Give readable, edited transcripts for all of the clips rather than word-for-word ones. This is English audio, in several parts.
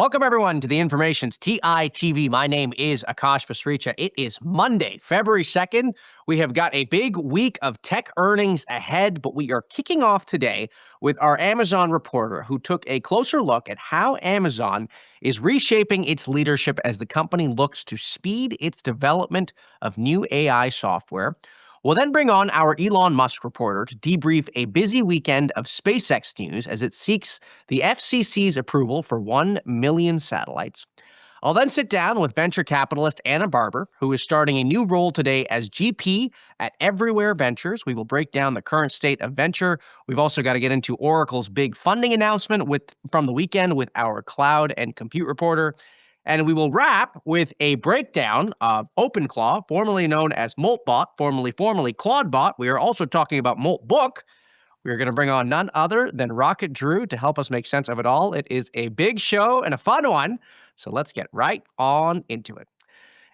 Welcome, everyone, to the Information's TITV. My name is Akash Pasricha. It is Monday, February 2nd. We have got a big week of tech earnings ahead, but we are kicking off today with our Amazon reporter who took a closer look at how Amazon is reshaping its leadership as the company looks to speed its development of new AI software. We'll then bring on our Elon Musk reporter to debrief a busy weekend of SpaceX news as it seeks the FCC's approval for 1 million satellites. I'll then sit down with venture capitalist Anna Barber, who is starting a new role today as GP at Everywhere Ventures. We will break down the current state of venture. We've also got to get into Oracle's big funding announcement from the weekend with our cloud and compute reporter. And we will wrap with a breakdown of OpenClaw, formerly known as Moltbook, formerly Claudebot. We are also talking about Moltbook. We are going to bring on none other than Rocket Drew to help us make sense of it all. It is a big show and a fun one, so let's get right on into it.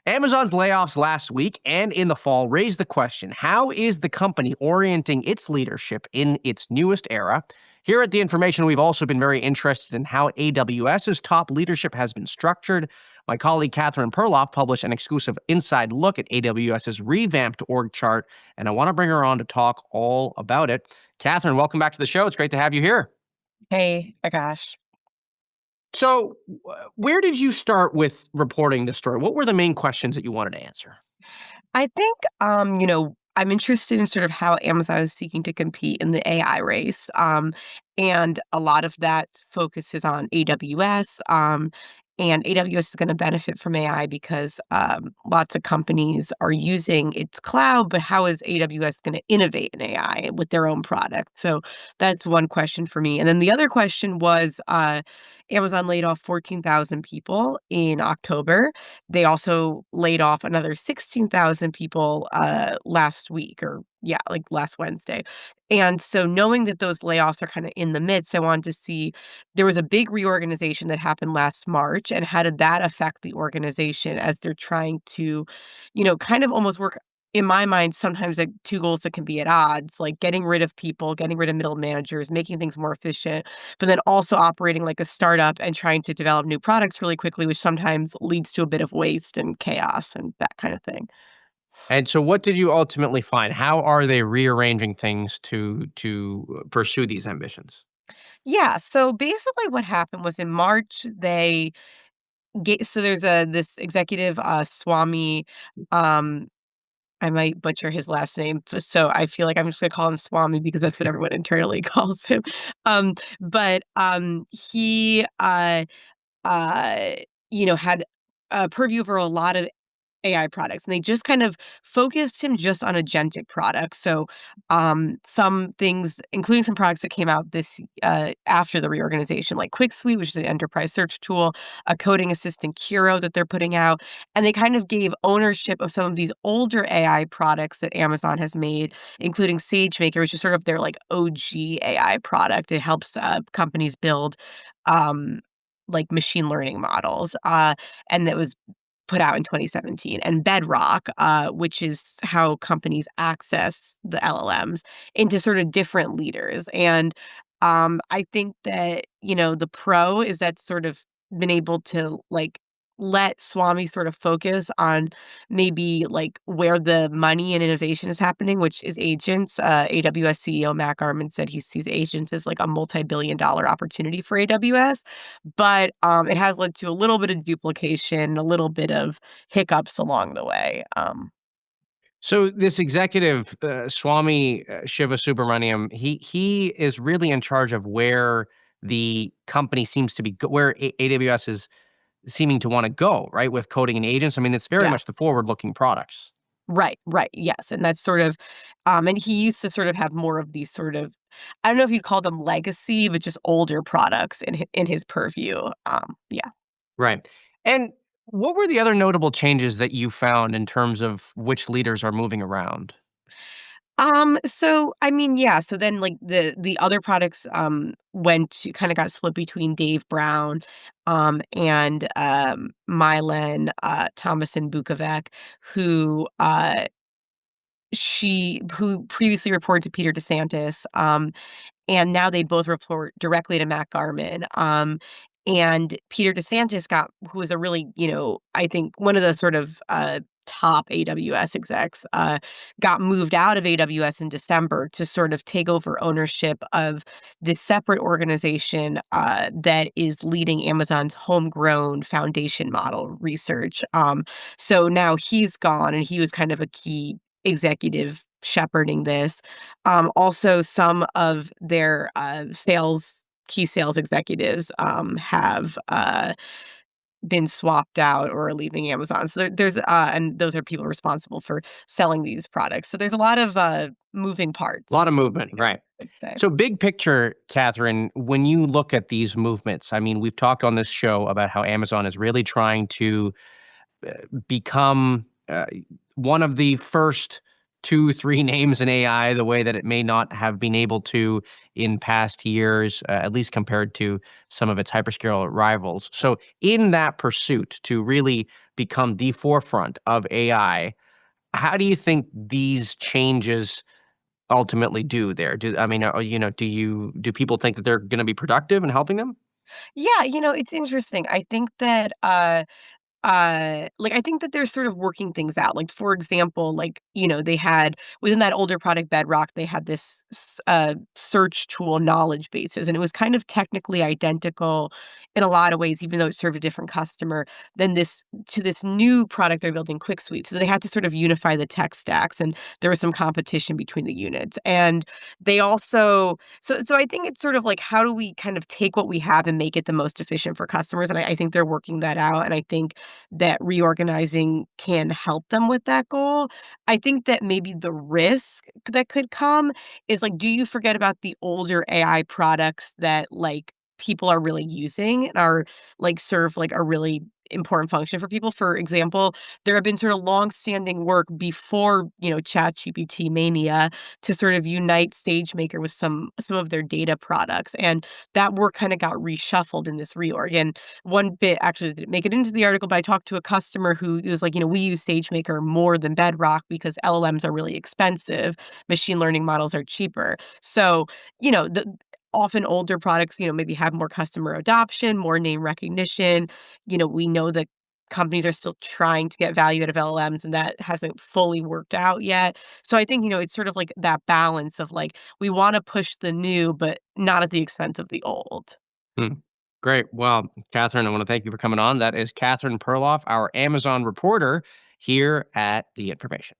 Amazon's layoffs last week and in the fall raised the question, how is the company orienting its leadership in its newest era? Here at The Information, we've also been very interested in how AWS's top leadership has been structured. My colleague Catherine Perloff published an exclusive inside look at AWS's revamped org chart, and I want to bring her on to talk all about it. Catherine, welcome back to the show. It's great to have you here. Hey, Akash. So, where did you start with reporting the story? What were the main questions that you wanted to answer? I think, I'm interested in sort of how Amazon is seeking to compete in the AI race. And a lot of that focuses on AWS. And AWS is going to benefit from AI because lots of companies are using its cloud, but how is AWS going to innovate in AI with their own product? So that's one question for me. And then the other question was Amazon laid off 14,000 people in October. They also laid off another 16,000 people last week, or yeah, like last Wednesday. And so knowing that those layoffs are kind of in the midst, I wanted to see there was a big reorganization that happened last March, and how did that affect the organization as they're trying to, kind of almost work, in my mind, sometimes like two goals that can be at odds, like getting rid of people, getting rid of middle managers, making things more efficient, but then also operating like a startup and trying to develop new products really quickly, which sometimes leads to a bit of waste and chaos and that kind of thing. And so what did you ultimately find? How are they rearranging things to pursue these ambitions? Yeah, so basically what happened was in March, they so there's this executive, Swami, um, I might butcher his last name, so I feel like I'm just gonna call him Swami because that's what everyone internally calls him. He, uh, had a purview over a lot of AI products, and they just kind of focused him just on agentic products. So, some things, including some products that came out this after the reorganization, like QuickSuite, which is an enterprise search tool, a coding assistant Kiro that they're putting out, and they kind of gave ownership of some of these older AI products that Amazon has made, including SageMaker, which is sort of their like OG AI product. It helps companies build. Um, like machine learning models, and that was put out in 2017, and Bedrock, which is how companies access the LLMs into sort of different leaders. And I think that, the pro is that sort of been able to like let Swami sort of focus on maybe like where the money and innovation is happening, which is agents. AWS CEO Matt Garman said he sees agents as like a multi-billion-dollar opportunity for AWS, but it has led to a little bit of duplication, a little bit of hiccups along the way. So this executive, Swami Shiva Subramaniam, he is really in charge of where the company seems to be, where AWS is seeming to want to go, right? With coding and agents. I mean, it's very Yeah. much the forward-looking products. Right, right, yes, and that's sort of, and he used to sort of have more of these sort of, I don't know if you'd call them legacy, but just older products in his purview. Yeah. Right. And what were the other notable changes that you found in terms of which leaders are moving around? So I mean, yeah, so then like the other products went to kind of got split between Dave Brown and Mylan Thomason Bukovac, who who previously reported to Peter DeSantis. And now they both report directly to Matt Garman. And Peter DeSantis who was a really, I think one of the sort of top AWS execs, got moved out of AWS in December to sort of take over ownership of this separate organization that is leading Amazon's homegrown foundation model research. So now he's gone, and he was kind of a key executive shepherding this. Also, some of their key sales executives have been swapped out or are leaving Amazon. So there's and those are people responsible for selling these products. So there's a lot of moving A lot parts, of movement, right? I'd say. So, big picture, Catherine, when you look at these movements, I mean, we've talked on this show about how Amazon is really trying to become one of the first 2, 3 names in AI, the way that it may not have been able to in past years, at least compared to some of its hyperscale rivals. So, in that pursuit to really become the forefront of AI, how do you think these changes ultimately do there? I mean, do people think that they're going to be productive in helping them? Yeah, it's interesting. I think that I think that they're sort of working things out. Like, for example, they had within that older product Bedrock, they had this search tool knowledge bases, and it was kind of technically identical in a lot of ways, even though it served a different customer than this new product they're building, Quick Suite. So they had to sort of unify the tech stacks, and there was some competition between the units. And they also so I think it's sort of like, how do we kind of take what we have and make it the most efficient for customers? And I think they're working that out. And I think that reorganizing can help them with that goal. I think that maybe the risk that could come is, like, do you forget about the older AI products that, people are really using and are, serve, a really important function for people? For example, there have been sort of long-standing work before, ChatGPT mania to sort of unite SageMaker with some of their data products, and that work kinda got reshuffled in this reorg. And one bit actually didn't make it into the article, but I talked to a customer who was like, "We use SageMaker more than Bedrock because LLMs are really expensive. Machine learning models are cheaper." So, the often older products, maybe have more customer adoption, more name recognition. We know that companies are still trying to get value out of LLMs, and that hasn't fully worked out yet. So I think, it's sort of like that balance of, like, we wanna push the new, but not at the expense of the old. Hmm. Great. Well, Catherine, I want to thank you for coming on. That is Catherine Perloff, our Amazon reporter here at The Information.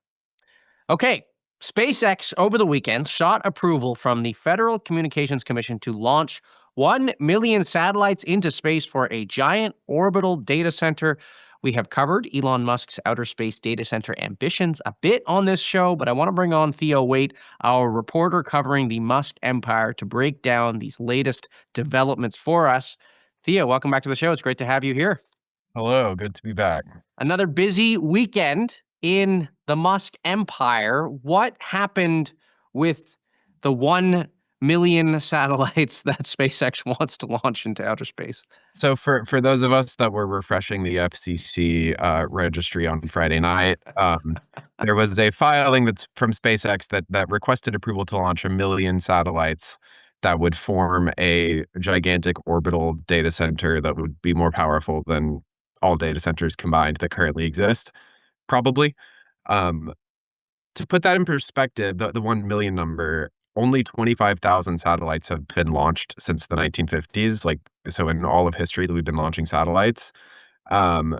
Okay. SpaceX over the weekend sought approval from the Federal Communications Commission to launch 1 million satellites into space for a giant orbital data center. We have covered Elon Musk's outer space data center ambitions a bit on this show, but I want to bring on Theo Wayt, our reporter covering the Musk empire, to break down these latest developments for us. Theo, welcome back to the show. It's great to have you here. Hello, good to be back. Another busy weekend in the Musk empire. What happened with the 1 million satellites that SpaceX wants to launch into outer space? So for those of us that were refreshing the FCC registry on Friday night, there was a filing that's from SpaceX that requested approval to launch 1 million satellites that would form a gigantic orbital data center that would be more powerful than all data centers combined that currently exist, probably. Um, to put that in perspective, the 1 million number, only 25,000 satellites have been launched since the 1950s. So in all of history that we've been launching satellites. Um,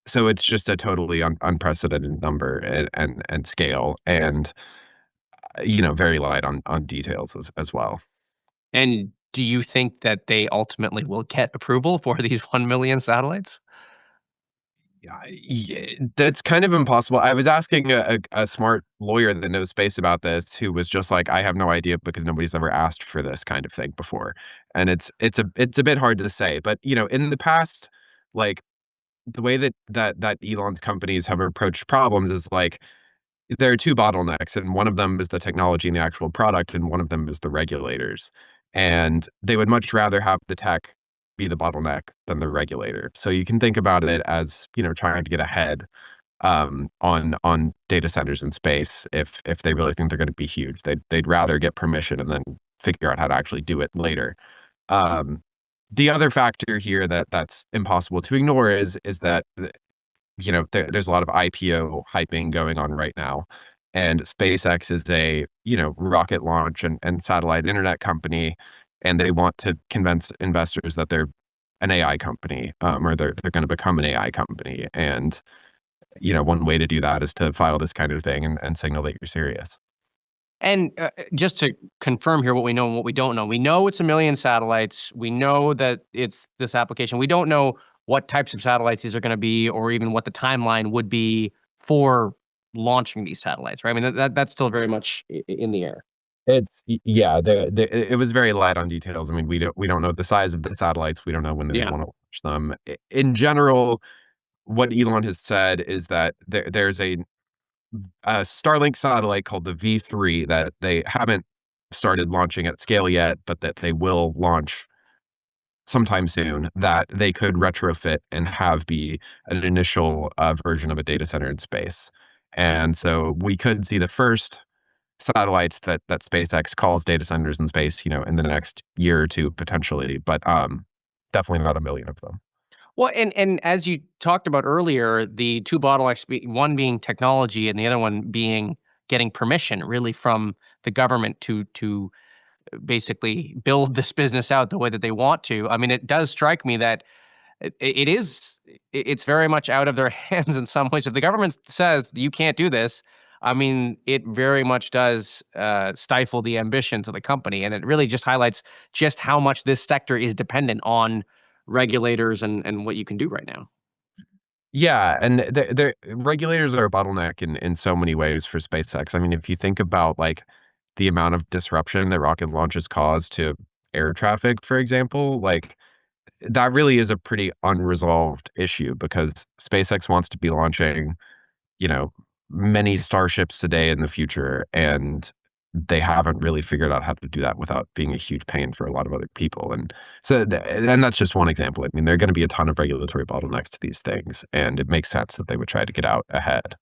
so it's just a totally unprecedented number and scale, and very light on details as well. And do you think that they ultimately will get approval for these 1 million satellites? Yeah, that's kind of impossible. I was asking a smart lawyer that knows space about this, who was just like, "I have no idea because nobody's ever asked for this kind of thing before." And it's a bit hard to say, but in the past, like, the way that Elon's companies have approached problems is like, there are two bottlenecks, and one of them is the technology and the actual product, and one of them is the regulators. And they would much rather have the tech be the bottleneck than the regulator. So you can think about it as, trying to get ahead on data centers in space. If they really think they're going to be huge, they'd rather get permission and then figure out how to actually do it later. Um, the other factor here that's impossible to ignore is that there's a lot of IPO hyping going on right now, and SpaceX is a rocket launch and satellite internet company, and they want to convince investors that they're an AI company, or they're going to become an AI company, and one way to do that is to file this kind of thing and signal that you're serious. And just to confirm here what we know and what we don't know, we know it's 1 million satellites. We know that it's this application. We don't know what types of satellites these are going to be, or even what the timeline would be for launching these satellites, right? I mean, that's still very much in the air. Yeah, it was very light on details. I mean, we don't know the size of the satellites. We don't know when they Yeah. want to launch them. In general, what Elon has said is that there's a Starlink satellite called the V3 that they haven't started launching at scale yet, but that they will launch sometime soon, that they could retrofit and have be an initial version of a data center in space. And so we could see the first satellites that SpaceX calls data centers in space, in the next year or two potentially, but definitely not 1 million of them. Well, and as you talked about earlier, the two bottlenecks, one being technology and the other one being getting permission really from the government to basically build this business out the way that they want to. I mean, it does strike me that it's very much out of their hands in some ways. If the government says you can't do this, I mean, it very much does stifle the ambitions of the company, and it really just highlights just how much this sector is dependent on regulators and what you can do right now. Yeah, and the regulators are a bottleneck in so many ways for SpaceX. I mean, if you think about like the amount of disruption that rocket launches cause to air traffic, for example, like that really is a pretty unresolved issue because SpaceX wants to be launching, you know, many starships today in the future, and they haven't really figured out how to do that without being a huge pain for a lot of other people. And so, and that's just one example. I mean, there are going to be a ton of regulatory bottlenecks to these things, and it makes sense that they would try to get out ahead.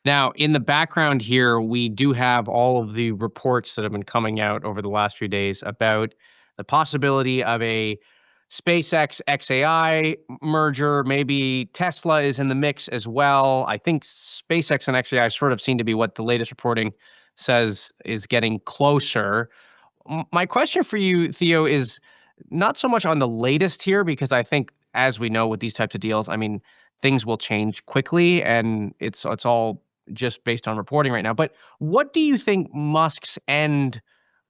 Now, in the background here, we do have all of the reports that have been coming out over the last few days about the possibility of a SpaceX XAI merger. Maybe Tesla is in the mix as well. I think SpaceX and XAI sort of seem to be what the latest reporting says is getting closer. My question for you, Theo, is not so much on the latest here, because I think, as we know with these types of deals, I mean, things will change quickly, and it's all just based on reporting right now. But what do you think Musk's end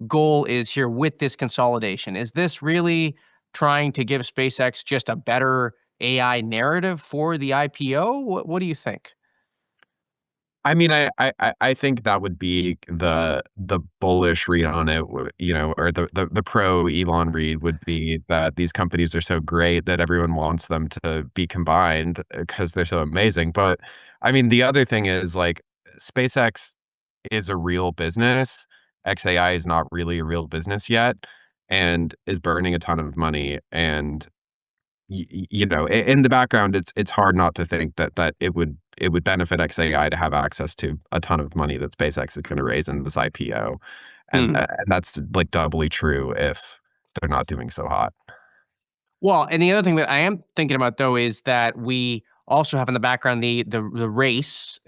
goal is here with this consolidation? Is this really trying to give SpaceX just a better AI narrative for the IPO? What do you think? I mean, I think that would be the bullish read on it, or the pro Elon read would be that these companies are so great that everyone wants them to be combined because they're so amazing. But I mean, the other thing is like SpaceX is a real business. XAI is not really a real business yet and is burning a ton of money. And in the background, it's hard not to think that it would benefit XAI to have access to a ton of money that SpaceX is going to raise in this IPO, and that's like doubly true if they're not doing so hot. Well, and the other thing that I am thinking about, though, is that we also have in the background the race,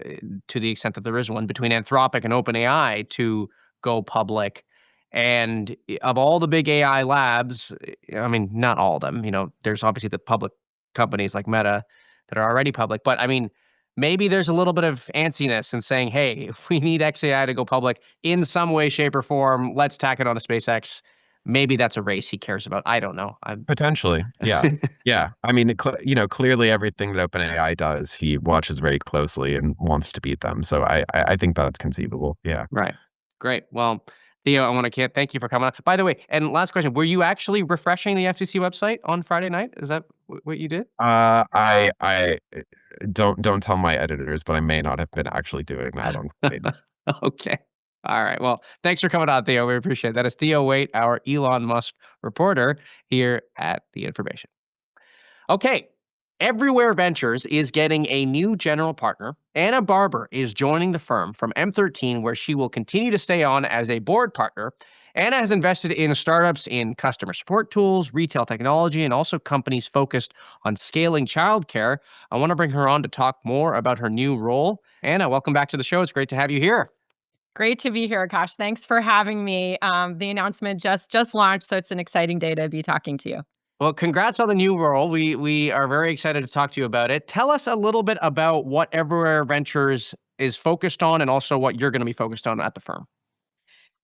to the extent that there is one, between Anthropic and OpenAI to go public. And of all the big AI labs, I mean, not all of them. There's obviously the public companies like Meta that are already public, but I mean, maybe there's a little bit of antsiness in saying, "Hey, we need XAI to go public in some way, shape, or form. Let's tack it on to SpaceX." Maybe that's a race he cares about. I don't know. Potentially, yeah, yeah. I mean, clearly everything that OpenAI does, he watches very closely and wants to beat them. So I think that's conceivable. Yeah. Right. Great. Well, Theo, I want to thank you for coming on. By the way, and last question, were you actually refreshing the FCC website on Friday night? Is that what you did? I don't tell my editors, but I may not have been actually doing that on Friday. Okay. All right. Well, thanks for coming on, Theo. We appreciate it. That is Theo Wayt, our Elon Musk reporter here at The Information. Okay. Everywhere Ventures is getting a new general partner. Anna Barber is joining the firm from M13, where she will continue to stay on as a board partner. Anna has invested in startups in customer support tools, retail technology, and also companies focused on scaling childcare. I want to bring her on to talk more about her new role. Anna, welcome back to the show. It's great to have you here. Great to be here, Akash. Thanks for having me. The announcement just launched, so it's an exciting day to be talking to you. Well, congrats on the new role. We are very excited to talk to you about it. Tell us a little bit about what Everywhere Ventures is focused on and also what you're going to be focused on at the firm.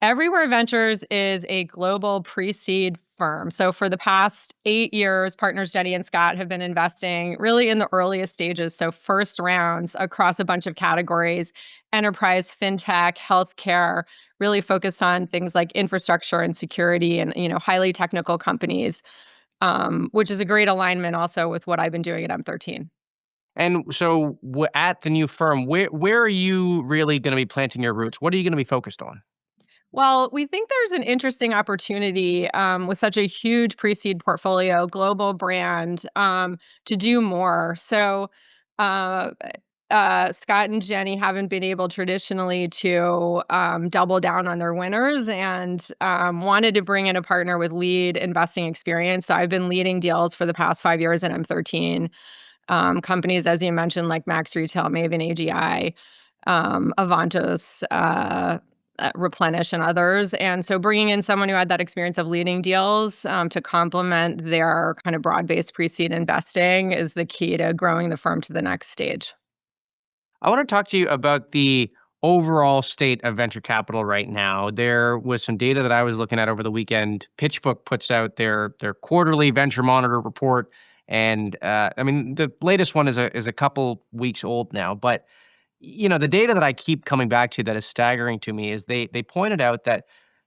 Everywhere Ventures is a global pre-seed firm. So for the past 8 years, partners Jenny and Scott have been investing really in the earliest stages, so first rounds across a bunch of categories, enterprise, fintech, healthcare, really focused on things like infrastructure and security and highly technical companies, which is a great alignment also with what I've been doing at M13. And so at the new firm, where are you really going to be planting your roots? What are you going to be focused on? Well, we think there's an interesting opportunity with such a huge pre-seed portfolio, global brand, to do more. So uh, Scott and Jenny haven't been able traditionally to double down on their winners and wanted to bring in a partner with lead investing experience. So I've been leading deals for the past 5 years at M13. Companies, as you mentioned, like Max Retail, Maven, AGI, Avantos, Replenish, and others. And so bringing in someone who had that experience of leading deals to complement their kind of broad-based pre-seed investing is the key to growing the firm to the next stage. I want to talk to you about the overall state of venture capital right now. There was some data that I was looking at over the weekend. PitchBook puts out their quarterly venture monitor report, and I mean the latest one is a couple weeks old now. But the data that I keep coming back to that is staggering to me is they pointed out that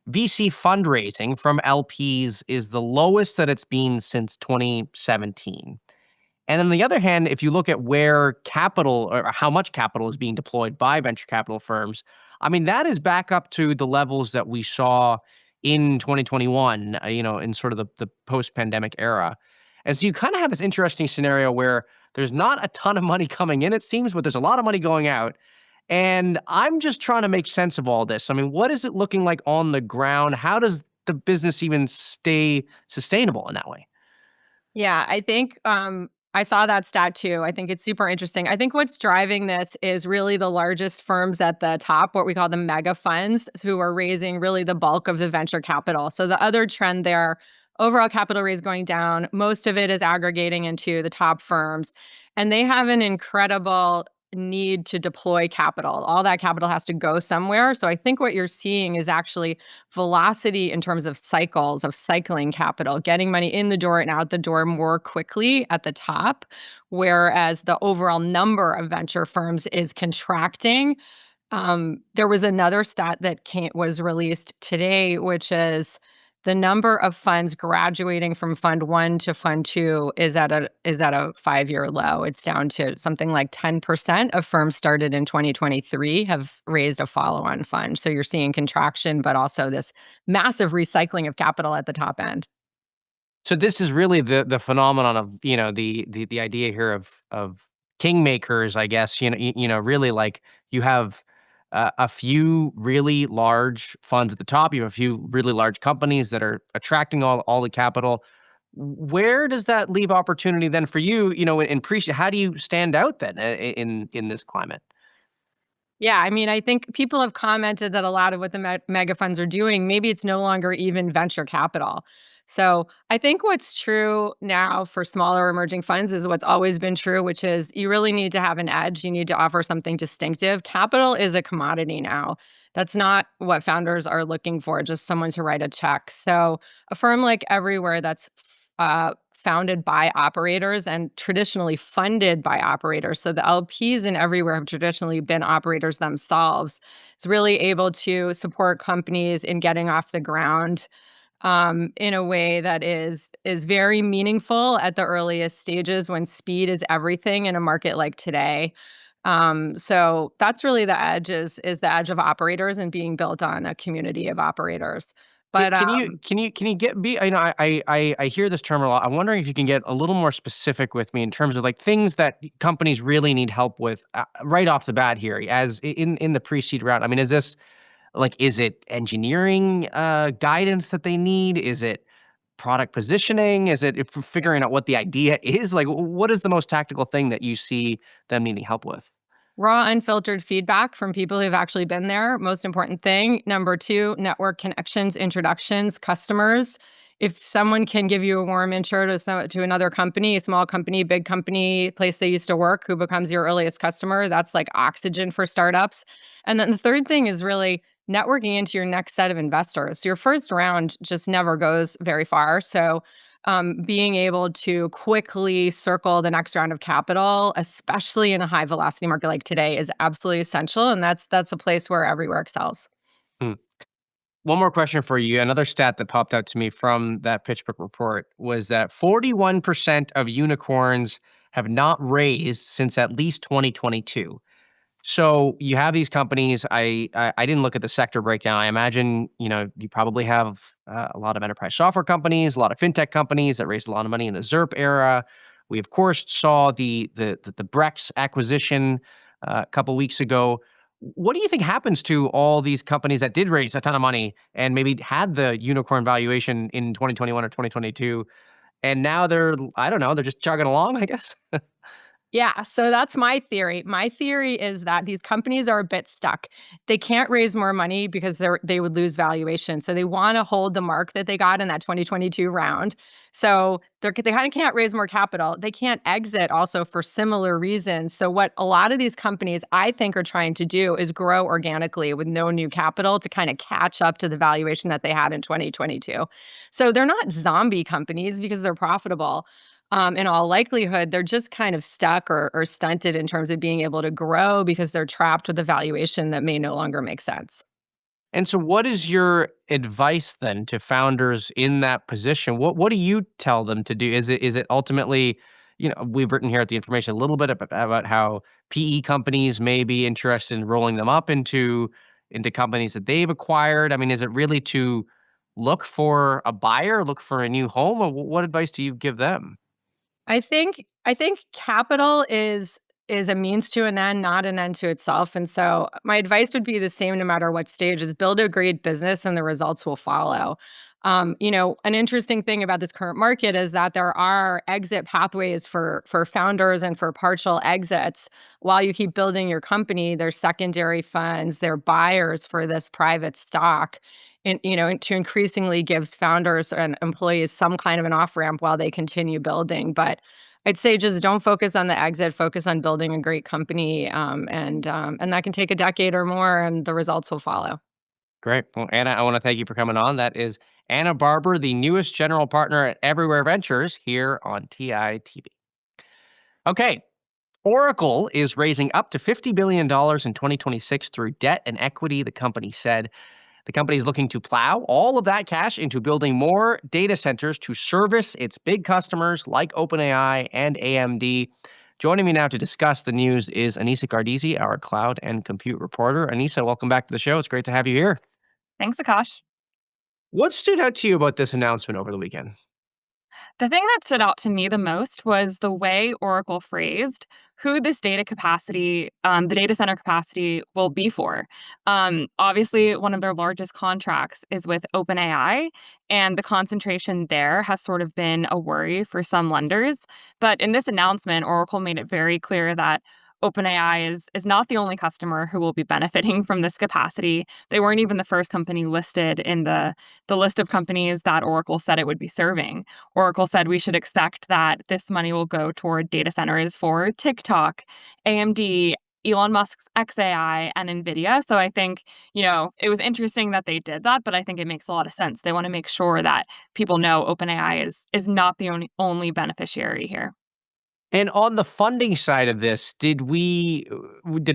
VC fundraising from LPs is the lowest that it's been since 2017. And on the other hand, if you look at where capital or how much capital is being deployed by venture capital firms, I mean, that is back up to the levels that we saw in 2021, in sort of the post-pandemic era. And so you kind of have this interesting scenario where there's not a ton of money coming in, it seems, but there's a lot of money going out. And I'm just trying to make sense of all this. I mean, what is it looking like on the ground? How does the business even stay sustainable in that way? Yeah, I think I saw that stat too. I think it's super interesting. I think what's driving this is really the largest firms at the top, what we call the mega funds, who are raising really the bulk of the venture capital. So the other trend there, overall capital raise going down, most of it is aggregating into the top firms. And they have an incredible need to deploy capital. All that capital has to go somewhere. So I think what you're seeing is actually velocity in terms of cycles of cycling capital, getting money in the door and out the door more quickly at the top, whereas the overall number of venture firms is contracting. There was another stat that was released today, which is the number of funds graduating from Fund 1 to Fund 2 is at a 5-year low. It's down to something like 10% of firms started in 2023 have raised a follow-on fund. So you're seeing contraction, but also this massive recycling of capital at the top end. So this is really the phenomenon of the idea here of kingmakers, I guess. Really like you have a few really large funds at the top. You have a few really large companies that are attracting all the capital. Where does that leave opportunity then for you? In pre, how do you stand out then in this climate? Yeah, I mean, I think people have commented that a lot of what the mega funds are doing, maybe it's no longer even venture capital. So I think what's true now for smaller emerging funds is what's always been true, which is you really need to have an edge. You need to offer something distinctive. Capital is a commodity now. That's not what founders are looking for, just someone to write a check. So a firm like Everywhere that's founded by operators and traditionally funded by operators. So the LPs in Everywhere have traditionally been operators themselves. It's really able to support companies in getting off the ground in a way that is very meaningful at the earliest stages when speed is everything in a market like today. So that's really the edge is the edge of operators and being built on a community of operators. But Can you get be? I hear this term a lot. I'm wondering if you can get a little more specific with me in terms of like things that companies really need help with right off the bat here, as in the pre-seed round. I mean, is this Like, is it engineering guidance that they need? Is it product positioning? Is it figuring out what the idea is? Like, what is the most tactical thing that you see them needing help with? Raw, unfiltered feedback from people who've actually been there. Most important thing. Number two, network connections, introductions, customers. If someone can give you a warm intro to another company, a small company, big company, place they used to work, who becomes your earliest customer, that's like oxygen for startups. And then the third thing is really networking into your next set of investors. Your first round just never goes very far. So being able to quickly circle the next round of capital, especially in a high velocity market like today, is absolutely essential. And that's a place where everywhere excels. Hmm. One more question for you. Another stat that popped out to me from that PitchBook report was that 41% of unicorns have not raised since at least 2022. So you have these companies. I didn't look at the sector breakdown. I imagine, you probably have a lot of enterprise software companies, a lot of fintech companies that raised a lot of money in the ZERP era. We of course saw the Brex acquisition a couple weeks ago. What do you think happens to all these companies that did raise a ton of money and maybe had the unicorn valuation in 2021 or 2022, and now I don't know, they're just chugging along, I guess? Yeah, so that's my theory. My theory is that these companies are a bit stuck. They can't raise more money because they would lose valuation. So they want to hold the mark that they got in that 2022 round. So they kind of can't raise more capital. They can't exit also for similar reasons. So what a lot of these companies I think are trying to do is grow organically with no new capital to kind of catch up to the valuation that they had in 2022. So they're not zombie companies because they're profitable. In all likelihood, they're just kind of stuck or stunted in terms of being able to grow because they're trapped with a valuation that may no longer make sense. And so what is your advice then to founders in that position? What do you tell them to do? Is it ultimately, we've written here at the information a little bit about how PE companies may be interested in rolling them up into companies that they've acquired. I mean, is it really to look for a buyer, look for a new home, or what advice do you give them? I think capital is a means to an end, not an end to itself. And so my advice would be the same no matter what stage: is build a great business and the results will follow. An interesting thing about this current market is that there are exit pathways for founders and for partial exits. While you keep building your company, there's secondary funds, they're buyers for this private stock. And, to increasingly gives founders and employees some kind of an off ramp while they continue building. But I'd say just don't focus on the exit, focus on building a great company. And that can take a decade or more, and the results will follow. Great. Well, Anna, I want to thank you for coming on. That is Anna Barber, the newest general partner at Everywhere Ventures here on TITV. Okay. Oracle is raising up to $50 billion in 2026 through debt and equity, the company said. The company is looking to plow all of that cash into building more data centers to service its big customers like OpenAI and AMD. Joining me now to discuss the news is Anissa Gardizy, our cloud and compute reporter. Anissa, welcome back to the show. It's great to have you here. Thanks, Akash. What stood out to you about this announcement over the weekend? The thing that stood out to me the most was the way Oracle phrased who this the data center capacity will be for. Obviously, one of their largest contracts is with OpenAI, and the concentration there has sort of been a worry for some lenders. But in this announcement, Oracle made it very clear that OpenAI is not the only customer who will be benefiting from this capacity. They weren't even the first company listed in the list of companies that Oracle said it would be serving. Oracle said we should expect that this money will go toward data centers for TikTok, AMD, Elon Musk's XAI, and NVIDIA. So I think, it was interesting that they did that, but I think it makes a lot of sense. They want to make sure that people know OpenAI is not the only beneficiary here. And on the funding side of this, did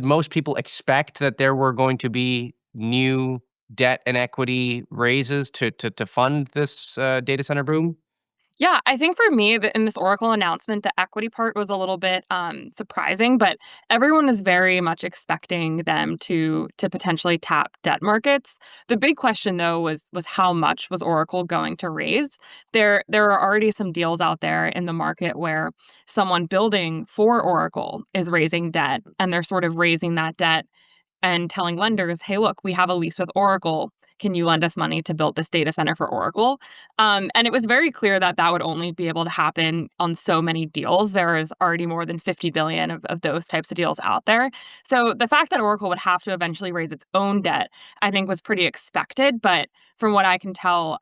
most people expect that there were going to be new debt and equity raises to fund this data center boom? Yeah, I think for me, in this Oracle announcement, the equity part was a little bit surprising, but everyone was very much expecting them to potentially tap debt markets. The big question, though, was how much was Oracle going to raise? There are already some deals out there in the market where someone building for Oracle is raising debt, and they're sort of raising that debt and telling lenders, hey, look, we have a lease with Oracle. Can you lend us money to build this data center for Oracle? And it was very clear that that would only be able to happen on so many deals. There is already more than 50 billion of those types of deals out there. So the fact that Oracle would have to eventually raise its own debt, I think, was pretty expected. But from what I can tell,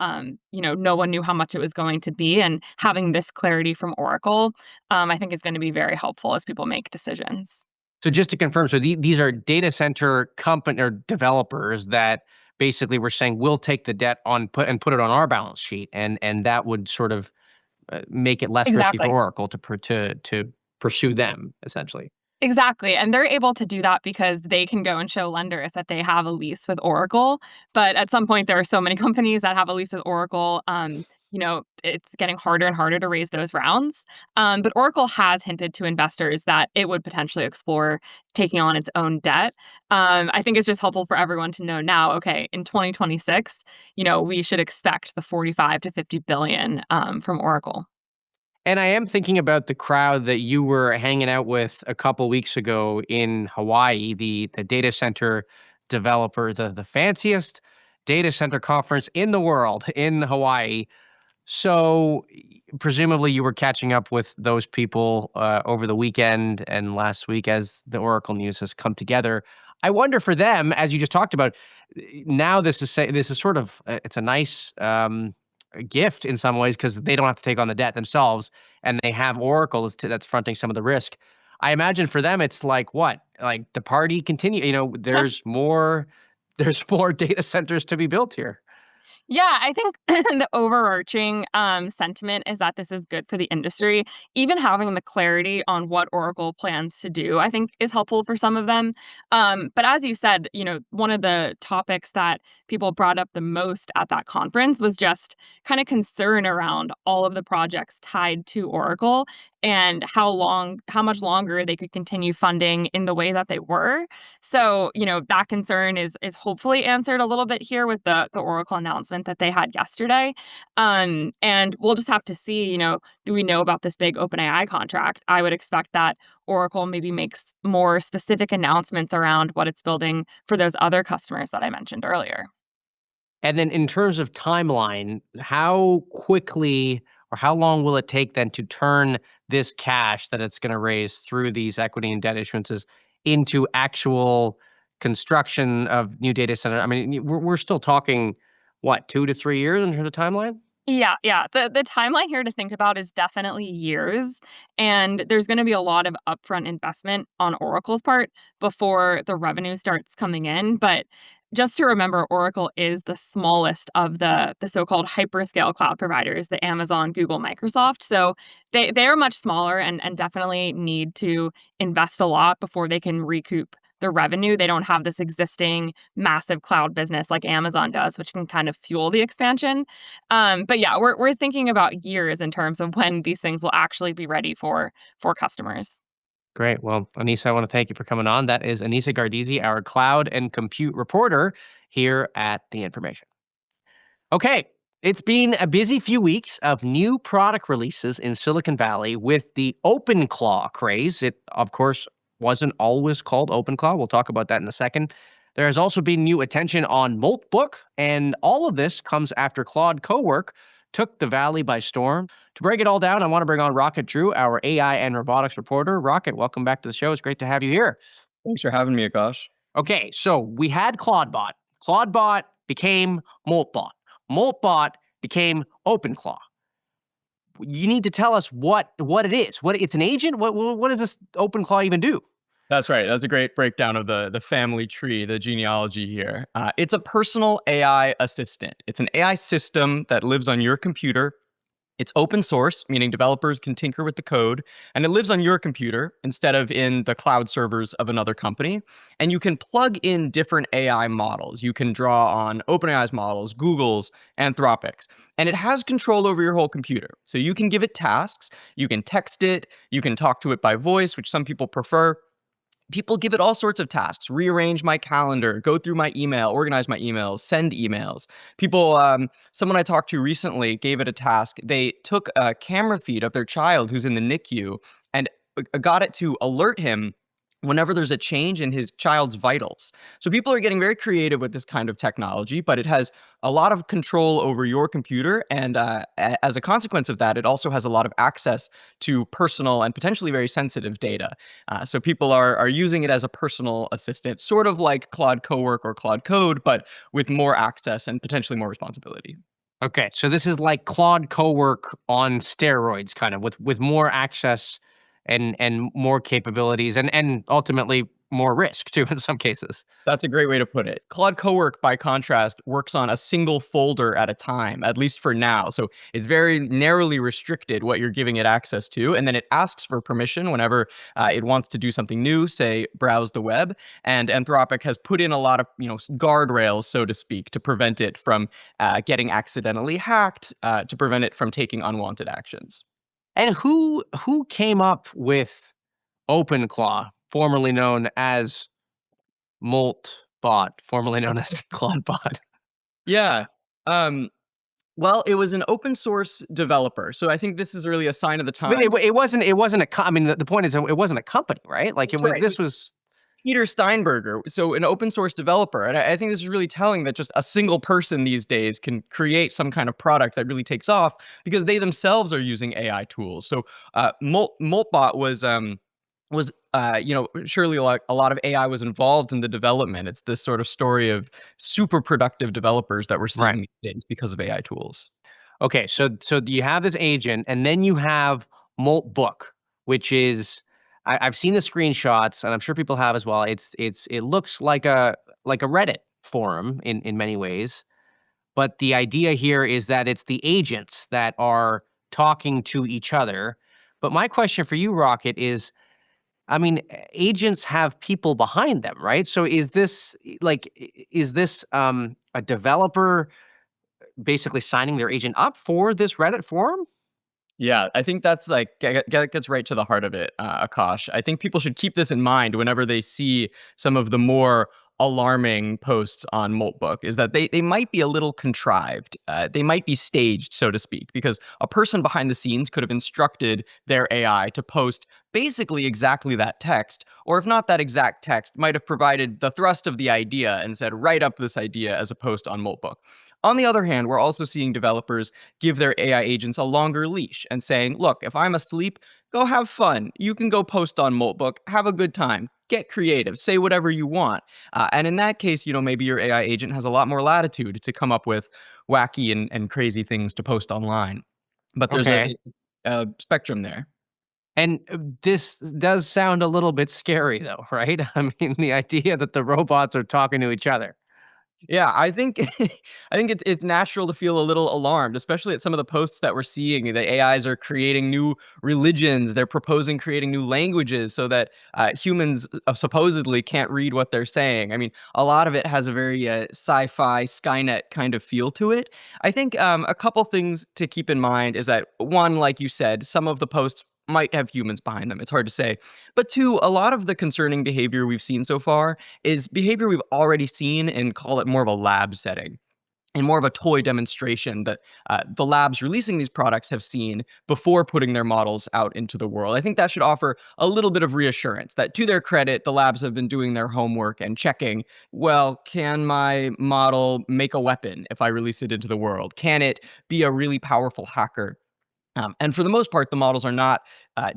no one knew how much it was going to be. And having this clarity from Oracle, I think is going to be very helpful as people make decisions. So just to confirm, so these are data center company or developers that basically were saying we'll take the debt put it on our balance sheet, and that would sort of make it less risky for Exactly. Oracle to pursue them essentially. Exactly. And they're able to do that because they can go and show lenders that they have a lease with Oracle. But at some point, there are so many companies that have a lease with Oracle. It's getting harder and harder to raise those rounds. But Oracle has hinted to investors that it would potentially explore taking on its own debt. I think it's just helpful for everyone to know now, okay, in 2026, we should expect the 45 to 50 billion from Oracle. And I am thinking about the crowd that you were hanging out with a couple weeks ago in Hawaii, the data center developer, the fanciest data center conference in the world in Hawaii. So presumably you were catching up with those people over the weekend and last week as the Oracle news has come together. I wonder for them, as you just talked about, now this is sort of it's a nice gift in some ways because they don't have to take on the debt themselves, and they have Oracle that's fronting some of the risk. I imagine for them it's like what, like the party continue. There's more data centers to be built here. Yeah, I think the overarching sentiment is that this is good for the industry. Even having the clarity on what Oracle plans to do, I think, is helpful for some of them. But as you said, one of the topics that people brought up the most at that conference was just kind of concern around all of the projects tied to Oracle and how much longer they could continue funding in the way that they were. So, that concern is hopefully answered a little bit here with the Oracle announcement that they had yesterday. And we'll just have to see, do we know about this big OpenAI contract? I would expect that Oracle maybe makes more specific announcements around what it's building for those other customers that I mentioned earlier. And then in terms of timeline, how quickly or how long will it take then to turn this cash that it's going to raise through these equity and debt issuances into actual construction of new data center? I mean, we're still talking, what, 2 to 3 years in terms of timeline? Yeah. The timeline here to think about is definitely years. And there's going to be a lot of upfront investment on Oracle's part before the revenue starts coming in. But just to remember, Oracle is the smallest of the so-called hyperscale cloud providers, the Amazon, Google, Microsoft. So they are much smaller and definitely need to invest a lot before they can recoup the revenue. They don't have this existing massive cloud business like Amazon does, which can kind of fuel the expansion. But yeah, we're thinking about years in terms of when these things will actually be ready for customers. Great. Well, Anissa, I want to thank you for coming on. That is Anissa Gardizy, our cloud and compute reporter here at The Information. Okay, it's been a busy few weeks of new product releases in Silicon Valley with the OpenClaw craze. It, of course, wasn't always called OpenClaw. We'll talk about that in a second. There has also been new attention on Moltbook, and all of this comes after Claude Cowork took the Valley by storm. To break it all down, I want to bring on Rocket Drew, our AI and robotics reporter. Rocket, welcome back to the show. It's great to have you here. Thanks for having me, Akash. Okay, so we had Claudebot. Claudebot became Moltbot. Moltbot became OpenClaw. You need to tell us what it is. It's an agent? What does this OpenClaw even do? That's right. That's a great breakdown of the family tree, the genealogy here. It's a personal AI assistant. It's an AI system that lives on your computer. It's open source, meaning developers can tinker with the code, and it lives on your computer instead of in the cloud servers of another company. And you can plug in different AI models. You can draw on OpenAI's models, Google's, Anthropic's, and it has control over your whole computer. So you can give it tasks, you can text it, you can talk to it by voice, which some people prefer. People give it all sorts of tasks: rearrange my calendar, go through my email, organize my emails, send emails. Someone I talked to recently gave it a task. They took a camera feed of their child who's in the NICU and got it to alert him whenever there's a change in his child's vitals. So people are getting very creative with this kind of technology, but it has a lot of control over your computer. And as a consequence of that, it also has a lot of access to personal and potentially very sensitive data. So people are using it as a personal assistant, sort of like Claude Cowork or Claude Code, but with more access and potentially more responsibility. Okay, so this is like Claude Cowork on steroids, kind of with more access and more capabilities and ultimately more risk too in some cases. That's a great way to put it. Claude Cowork, by contrast, works on a single folder at a time, at least for now. So it's very narrowly restricted what you're giving it access to. And then it asks for permission whenever it wants to do something new, say, browse the web. And Anthropic has put in a lot of, guardrails, so to speak, to prevent it from getting accidentally hacked, to prevent it from taking unwanted actions. And who came up with OpenClaw, formerly known as Moltbot, formerly known as Claudebot? Yeah. Um, well, it was an open source developer. So I think this is really a sign of the I mean, times. it wasn't I mean, the point is it wasn't a company, right? Like That's right. this was Peter Steinberger, so an open source developer. And I think this is really telling that just a single person these days can create some kind of product that really takes off because they themselves are using AI tools. So Moltbot was surely like a lot of AI was involved in the development. It's this sort of story of super productive developers that we're right. seeing these days because of AI tools. Okay, so you have this agent, and then you have Moltbook, which is I've seen the screenshots, and I'm sure people have as well. It looks like a Reddit forum in many ways, but the idea here is that it's the agents that are talking to each other. But my question for you, Rocket, is I mean, agents have people behind them, right? So is this a developer basically signing their agent up for this Reddit forum? Yeah, I think that's like gets right to the heart of it, Akash. I think people should keep this in mind whenever they see some of the more alarming posts on Moltbook, is that they might be a little contrived. They might be staged, so to speak, because a person behind the scenes could have instructed their AI to post basically exactly that text, or if not that exact text, might have provided the thrust of the idea and said, write up this idea as a post on Moltbook. On the other hand, we're also seeing developers give their AI agents a longer leash and saying, look, if I'm asleep, go have fun. You can go post on Moltbook, have a good time, get creative, say whatever you want. And in that case, maybe your AI agent has a lot more latitude to come up with wacky and crazy things to post online. But there's Okay. a spectrum there. And this does sound a little bit scary, though, right? I mean, the idea that the robots are talking to each other. Yeah, I think I think it's natural to feel a little alarmed, especially at some of the posts that we're seeing. The AIs are creating new religions. They're proposing creating new languages so that humans supposedly can't read what they're saying. I mean, a lot of it has a very sci-fi Skynet kind of feel to it. I think a couple things to keep in mind is that one, like you said, some of the posts might have humans behind them. It's hard to say. But two, a lot of the concerning behavior we've seen so far is behavior we've already seen and call it more of a lab setting and more of a toy demonstration that the labs releasing these products have seen before putting their models out into the world. I think that should offer a little bit of reassurance that, to their credit, the labs have been doing their homework and checking, well, can my model make a weapon if I release it into the world? Can it be a really powerful hacker? And for the most part, the models are not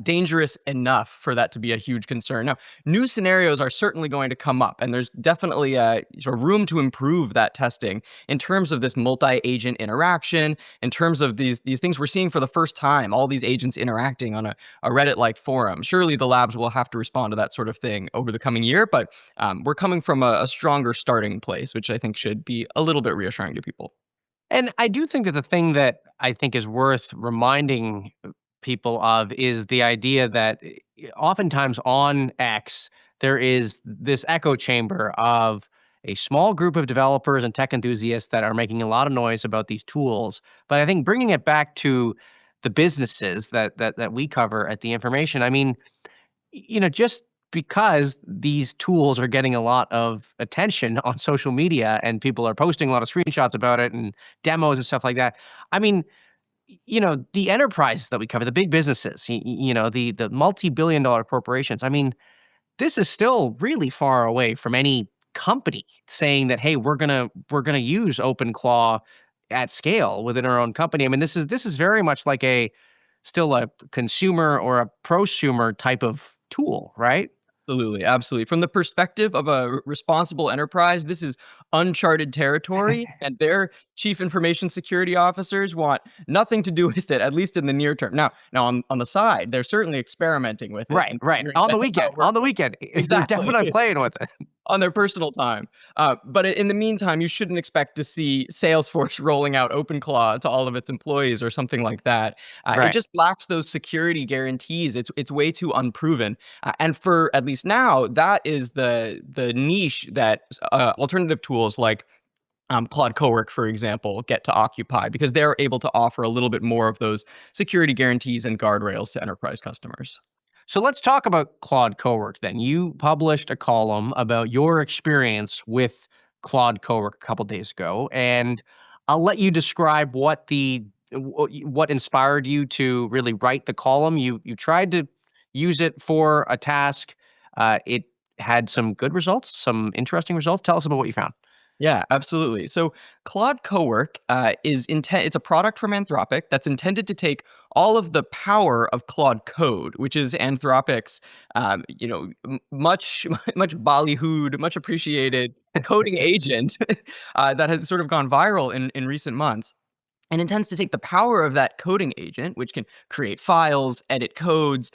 dangerous enough for that to be a huge concern. Now, new scenarios are certainly going to come up, and there's definitely sort of room to improve that testing in terms of this multi-agent interaction, in terms of these things we're seeing for the first time, all these agents interacting on a Reddit-like forum. Surely the labs will have to respond to that sort of thing over the coming year, but we're coming from a stronger starting place, which I think should be a little bit reassuring to people. And I do think that the thing that I think is worth reminding people of is the idea that oftentimes on X, there is this echo chamber of a small group of developers and tech enthusiasts that are making a lot of noise about these tools. But I think bringing it back to the businesses that we cover at the information, I mean, just because these tools are getting a lot of attention on social media and people are posting a lot of screenshots about it and demos and stuff like that. I mean, the enterprises that we cover, the big businesses, the multi-billion-dollar corporations, I mean, this is still really far away from any company saying that, hey, we're gonna use OpenClaw at scale within our own company. I mean, this is very much like still a consumer or a prosumer type of tool, right? Absolutely, absolutely. From the perspective of a responsible enterprise, this is uncharted territory, and their chief information security officers want nothing to do with it, at least in the near term. Now on the side, they're certainly experimenting with it. Right, and right. figuring On the out how weekend, it works on the weekend, they're Exactly. definitely playing with it. on their personal time. But in the meantime, you shouldn't expect to see Salesforce rolling out OpenClaw to all of its employees or something like that. It Right. just lacks those security guarantees. It's way too unproven. And for at least now, that is the niche that alternative tools like Claude Cowork, for example, get to occupy because they're able to offer a little bit more of those security guarantees and guardrails to enterprise customers. So let's talk about Claude Cowork then. You published a column about your experience with Claude Cowork a couple days ago, and I'll let you describe what inspired you to really write the column. You tried to use it for a task. It had some good results, some interesting results. Tell us about what you found. Yeah, absolutely. So Claude Cowork it's a product from Anthropic that's intended to take all of the power of Claude Code, which is Anthropic's, much much ballyhooed, much appreciated coding agent that has sort of gone viral in recent months. And intends to take the power of that coding agent, which can create files, edit code,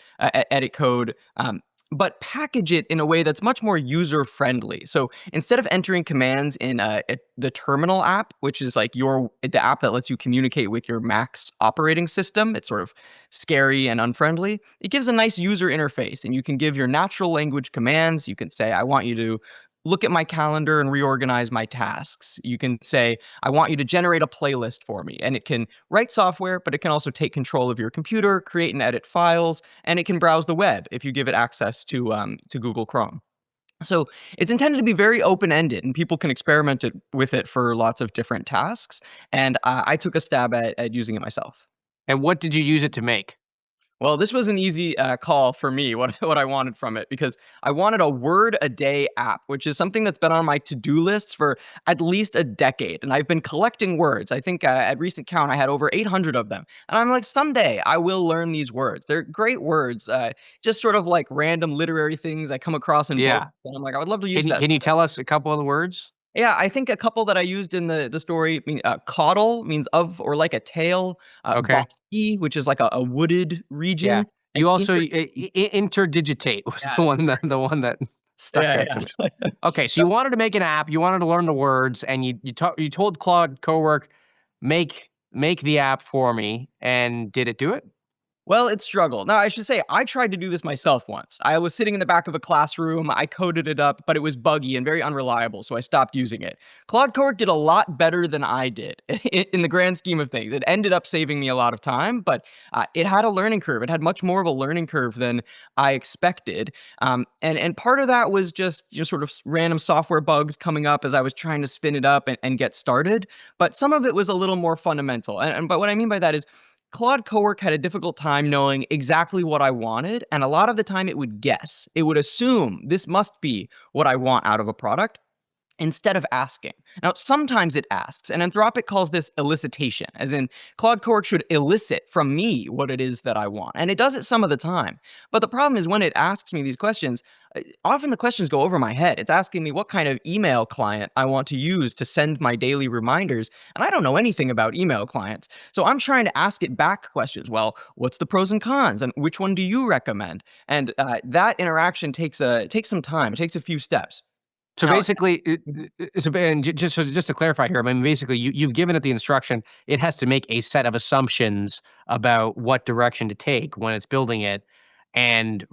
but package it in a way that's much more user friendly. So instead of entering commands in the terminal app, which is like the app that lets you communicate with your Mac's operating system, it's sort of scary and unfriendly. It gives a nice user interface, and you can give your natural language commands. You can say, I want you to look at my calendar and reorganize my tasks. You can say, I want you to generate a playlist for me. And it can write software, but it can also take control of your computer, create and edit files, and it can browse the web if you give it access to Google Chrome. So it's intended to be very open-ended, and people can experiment with it for lots of different tasks. And I took a stab at using it myself. And what did you use it to make? Well, this was an easy call for me, what I wanted from it, because I wanted a word a day app, which is something that's been on my to-do list for at least a decade. And I've been collecting words. I think at recent count, I had over 800 of them. And I'm like, someday I will learn these words. They're great words, just sort of like random literary things I come across in books. And I'm like, I would love to use that. Can you tell us a couple of the words? Yeah, I think a couple that I used in the story mean caudal means of or like a tail. Okay. Bosky, which is like a wooded region. Yeah. And You also interdigitate was the one that stuck out to me. Okay, so you wanted to make an app, you wanted to learn the words, and you told Claude Cowork, make the app for me, and did it do it? Well, it struggled. Now, I should say, I tried to do this myself once. I was sitting in the back of a classroom, I coded it up, but it was buggy and very unreliable, so I stopped using it. Claude Cowork did a lot better than I did in the grand scheme of things. It ended up saving me a lot of time, but it had a learning curve. It had much more of a learning curve than I expected. And part of that was just sort of random software bugs coming up as I was trying to spin it up and get started. But some of it was a little more fundamental. But what I mean by that is, Claude Cowork had a difficult time knowing exactly what I wanted, and a lot of the time it would guess. It would assume this must be what I want out of a product instead of asking. Now, sometimes it asks, and Anthropic calls this elicitation, as in Claude Cowork should elicit from me what it is that I want. And it does it some of the time. But the problem is when it asks me these questions, often the questions go over my head. It's asking me what kind of email client I want to use to send my daily reminders. And I don't know anything about email clients. So I'm trying to ask it back questions. Well, what's the pros and cons? And which one do you recommend? And that interaction takes some time. It takes a few steps. So Now, basically, and just to clarify here, I mean, basically, you've given it the instruction. It has to make a set of assumptions about what direction to take when it's building it, and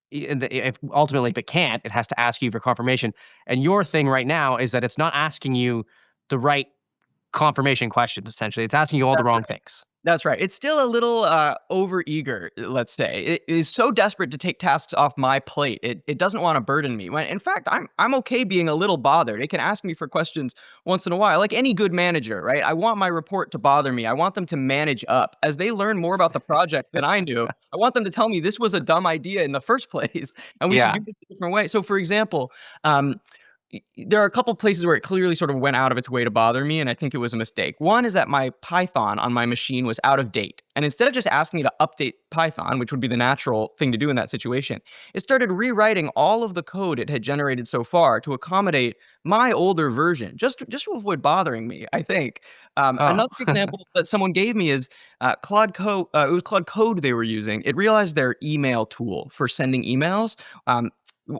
if it can't, it has to ask you for confirmation. And your thing right now is that it's not asking you the right confirmation questions. Essentially, it's asking you all the wrong things. That's right. It's still a little overeager, let's say. It is so desperate to take tasks off my plate. It doesn't want to burden me. When in fact, I'm okay being a little bothered. It can ask me for questions once in a while, like any good manager, right? I want my report to bother me. I want them to manage up. As they learn more about the project than I do, I want them to tell me this was a dumb idea in the first place, and we should Yeah. do this a different way. So, for example, there are a couple places where it clearly sort of went out of its way to bother me, and I think it was a mistake. One is that my Python on my machine was out of date. And instead of just asking me to update Python, which would be the natural thing to do in that situation, it started rewriting all of the code it had generated so far to accommodate my older version, just to avoid bothering me, I think. Another example that someone gave me is Claude Code. It was Claude Code they were using. It realized their email tool for sending emails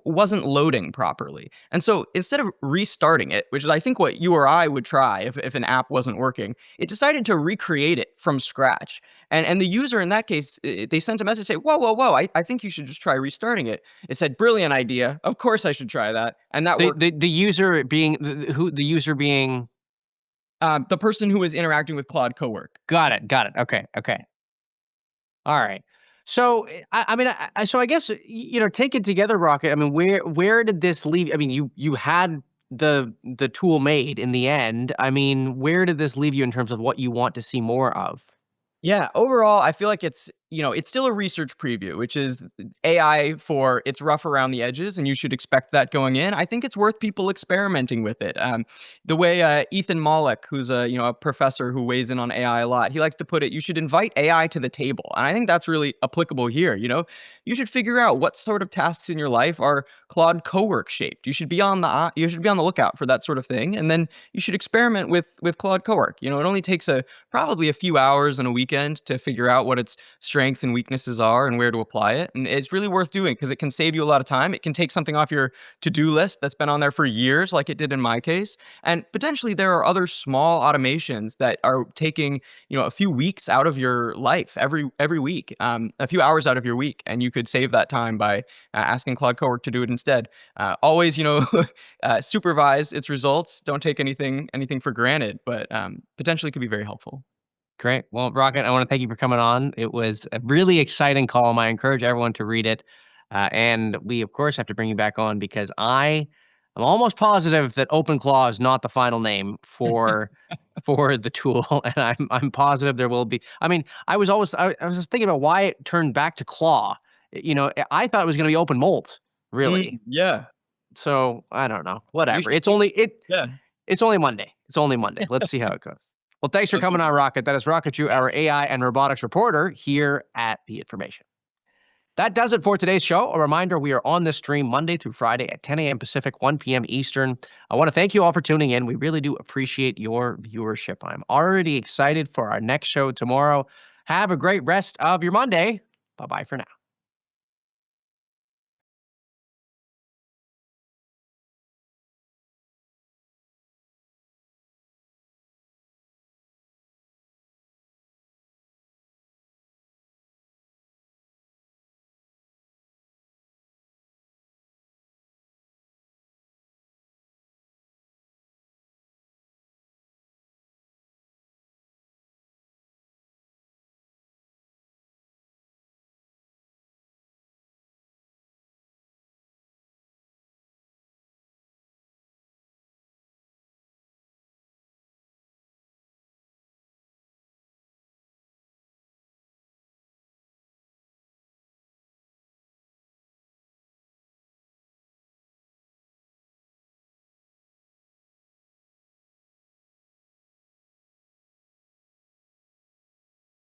wasn't loading properly. And so instead of restarting it, which is I think what you or I would try if an app wasn't working, it decided to recreate it from scratch. And the user in that case, they sent a message saying, whoa, I think you should just try restarting it. It said, brilliant idea. Of course I should try that. And that worked. The user being the user being The person who was interacting with Claude Cowork. Got it. Okay. All right. So I mean, so I guess take it together, Rocket. I mean, where did this leave? I mean, you had the tool made in the end. I mean, where did this leave you in terms of what you want to see more of? Yeah, overall, I feel like it's still a research preview, which is AI for it's rough around the edges, and you should expect that going in. I think it's worth people experimenting with it. The way Ethan Mollick, who's a professor who weighs in on AI a lot, he likes to put it, you should invite AI to the table, and I think that's really applicable here. You should figure out what sort of tasks in your life are Claude Cowork shaped. You should be on the lookout for that sort of thing, and then you should experiment with Claude Cowork. It only takes probably a few hours on a weekend to figure out what its strengths and weaknesses are and where to apply it. And it's really worth doing because it can save you a lot of time. It can take something off your to-do list that's been on there for years, like it did in my case. And potentially there are other small automations that are taking, a few weeks out of your life every week, a few hours out of your week. And you could save that time by asking Claude Cowork to do it instead. Always, supervise its results. Don't take anything for granted, but potentially could be very helpful. Great. Well, Rocket, I want to thank you for coming on. It was a really exciting column. I encourage everyone to read it. And we, of course, have to bring you back on because I'm almost positive that OpenClaw is not the final name for the tool. And I'm positive there will be. I mean, I was thinking about why it turned back to Claw. I thought it was going to be Open Molt, really. Yeah. So I don't know. Whatever. It's only Monday. It's only Monday. Let's see how it goes. Well, thanks for coming on, Rocket. That is Rocket Chu, our AI and robotics reporter here at The Information. That does it for today's show. A reminder, we are on this stream Monday through Friday at 10 a.m. Pacific, 1 p.m. Eastern. I want to thank you all for tuning in. We really do appreciate your viewership. I'm already excited for our next show tomorrow. Have a great rest of your Monday. Bye-bye for now.